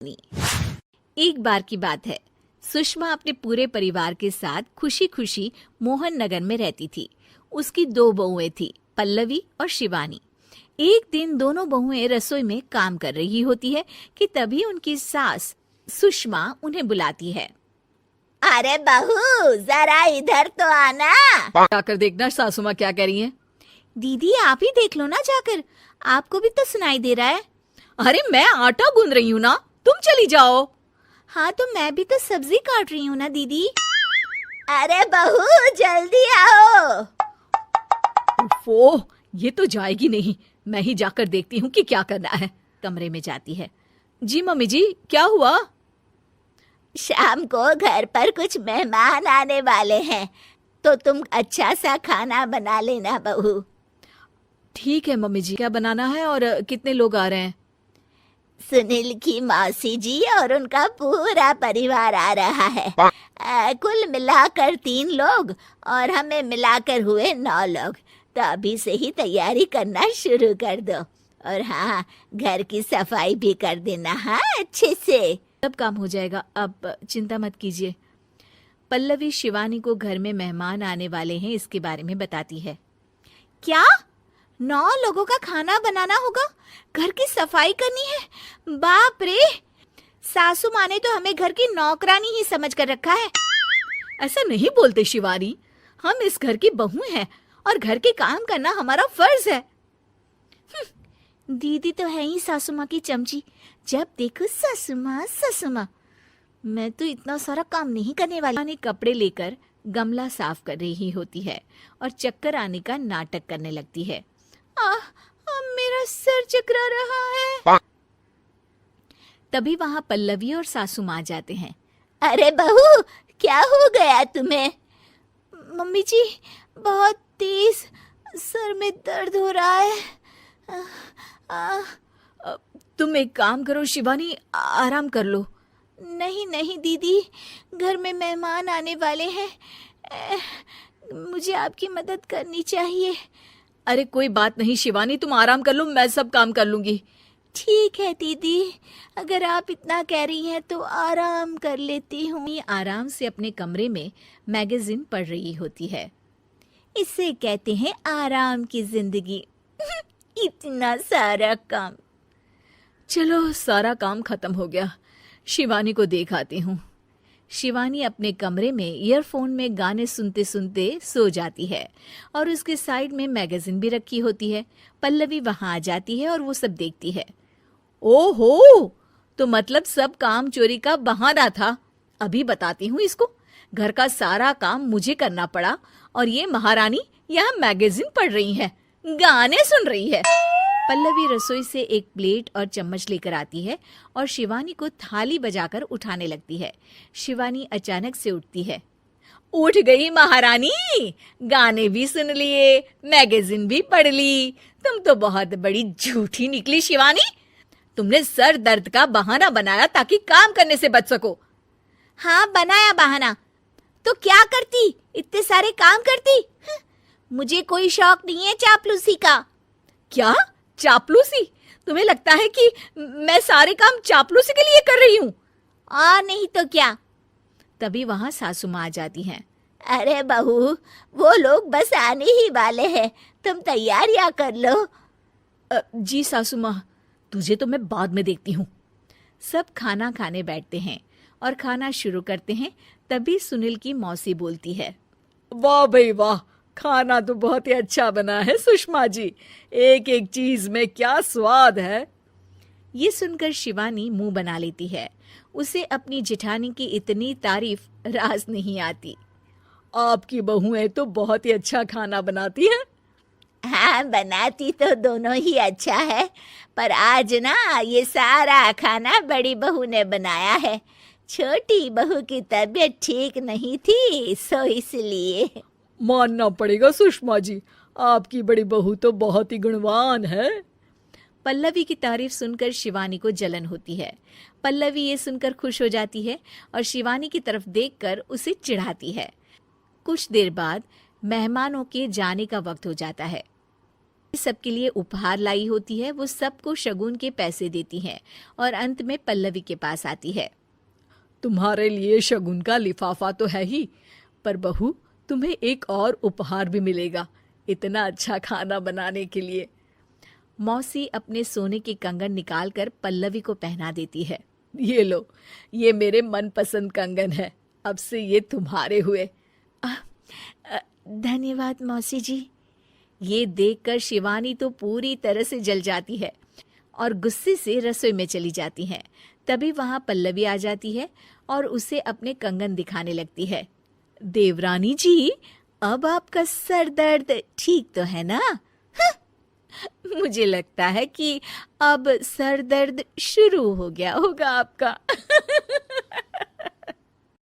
एक बार की बात है, सुषमा अपने पूरे परिवार के साथ खुशी खुशी मोहन नगर में रहती थी। उसकी 2 बहुएं थी, पल्लवी और शिवानी। एक दिन दोनों बहुएं रसोई में काम कर रही होती है कि तभी उनकी सास सुषमा उन्हें बुलाती है। अरे बहू, जरा इधर तो आना। जाकर देखना सासू माँ क्या कह रही हैं। दीदी आप ही देख लो ना जाकर, आपको भी तो सुनाई दे रहा है। अरे मैं आटा गूंद रही हूँ ना, तुम चली जाओ। हाँ तो मैं भी तो सब्जी काट रही हूँ ना दीदी। अरे बहू जल्दी आओ। ओफो, ये तो जाएगी नहीं। मैं ही जाकर देखती हूँ कि क्या करना है। कमरे में जाती है। जी मम्मी जी, क्या हुआ? शाम को घर पर कुछ मेहमान आने वाले हैं, तो तुम अच्छा सा खाना बना लेना बहू। ठीक है मम्मी जी, क्या बनाना है और कितने लोग आ रहे हैं? सुनील की मौसी जी और उनका पूरा परिवार आ रहा है। कुल मिलाकर 3 लोग और हमें मिलाकर हुए 9 लोग। तो अभी से ही तैयारी करना शुरू कर दो। और हाँ, घर की सफाई भी कर देना, हाँ अच्छे से। सब काम हो जाएगा, आप चिंता मत कीजिए। पल्लवी शिवानी को घर में मेहमान आने वाले हैं इसके बारे में बताती है। क्या 9 लोगों का खाना बनाना होगा, घर की सफाई करनी है? बाप रे, सासू माँ ने तो हमें घर की नौकरानी ही समझ कर रखा है। ऐसा नहीं बोलते शिवानी, हम इस घर की बहू हैं और घर के काम करना हमारा फर्ज है। दीदी तो है ही सासू माँ की चमची, जब देखो सासू माँ सासू माँ। मैं तो इतना सारा काम नहीं करने वाली। ने कपड़े लेकर गमला साफ कर रही होती है और चक्कर आने का नाटक करने लगती है। मेरा सर चकरा रहा है। तभी वहाँ पल्लवी और सासू माँ जाते हैं। अरे बहू, क्या हो गया तुम्हें? मम्मी जी, बहुत तेज सर में दर्द हो रहा है। तुम एक काम करो शिवानी, आराम कर लो। नहीं नहीं दीदी, घर में मेहमान आने वाले हैं, मुझे आपकी मदद करनी चाहिए। अरे कोई बात नहीं शिवानी, तुम आराम कर लो, मैं सब काम कर लूंगी। ठीक है दीदी, अगर आप इतना कह रही हैं तो आराम कर लेती हूँ। आराम से अपने कमरे में मैगजीन पढ़ रही होती है। इसे कहते हैं आराम की जिंदगी। इतना सारा काम। चलो सारा काम खत्म हो गया, शिवानी को देख आती हूँ। शिवानी अपने कमरे में ईयरफोन में गाने सुनते सुनते सो जाती है और उसके साइड में मैगजीन भी रखी होती है। पल्लवी वहां आ जाती है और वो सब देखती है। ओहो, तो मतलब सब काम चोरी का बहाना था। अभी बताती हूँ इसको। घर का सारा काम मुझे करना पड़ा और ये महारानी यहाँ मैगजीन पढ़ रही है, गाने सुन रही है। पल्लवी रसोई से एक प्लेट और चम्मच लेकर आती है और शिवानी को थाली बजाकर उठाने लगती है। शिवानी अचानक से उठती है। उठ गई महारानी, गाने भी सुन लिए, मैगजीन भी पढ़ ली। तुम तो बहुत बड़ी झूठी निकली शिवानी। तुमने सर दर्द का बहाना बनाया ताकि काम करने से बच सको। हाँ बनाया बहाना, तो क्या करती, इतने सारे काम करती। मुझे कोई शौक नहीं है चापलूसी का। क्या चापलूसी? तुम्हें लगता है कि मैं सारे काम चापलूसी के लिए कर रही हूँ? और नहीं तो क्या। तभी वहां सासू माँ आ जाती हैं। अरे बहू, वो लोग बस आने ही वाले हैं, तुम तैयारियां कर लो। जी सासू माँ, तुझे तो मैं बाद में देखती हूँ। सब खाना खाने बैठते हैं और खाना शुरू करते हैं। तभी सुनील की मौसी बोलती है। वाह भाई वाह, खाना तो बहुत ही अच्छा बना है सुषमा जी। एक एक चीज में क्या स्वाद है। ये सुनकर शिवानी मुंह बना लेती है। उसे अपनी जेठानी की इतनी तारीफ रास नहीं आती। आपकी बहुएं तो बहुत ही अच्छा खाना बनाती हैं। हाँ, बनाती तो दोनों ही अच्छा है, पर आज ना ये सारा खाना बड़ी बहू ने बनाया है। छोटी बहू की तबीयत ठीक नहीं थी, सो इसलिए। मानना पड़ेगा सुषमा जी, आपकी बड़ी बहू तो बहुत ही गुणवान है। पल्लवी की तारीफ सुनकर शिवानी को जलन होती है। पल्लवी ये सुनकर खुश हो जाती है और शिवानी की तरफ देखकर उसे चिढ़ाती है। कुछ देर बाद मेहमानों के जाने का वक्त हो जाता है। सबके लिए उपहार लाई होती है, वो सबको शगुन के पैसे देती है और अंत में पल्लवी के पास आती है। तुम्हारे लिए शगुन का लिफाफा तो है ही, पर बहू तुम्हें एक और उपहार भी मिलेगा इतना अच्छा खाना बनाने के लिए। मौसी अपने सोने के कंगन निकालकर पल्लवी को पहना देती है। ये लो, ये मेरे मनपसंद कंगन है, अब से ये तुम्हारे हुए। धन्यवाद मौसी जी। ये देखकर शिवानी तो पूरी तरह से जल जाती है और गुस्से से रसोई में चली जाती है। तभी वहां पल्लवी आ जाती है और उसे अपने कंगन दिखाने लगती है। देवरानी जी, अब आपका सर दर्द ठीक तो है ना? मुझे लगता है कि अब सर दर्द शुरू हो गया होगा आपका।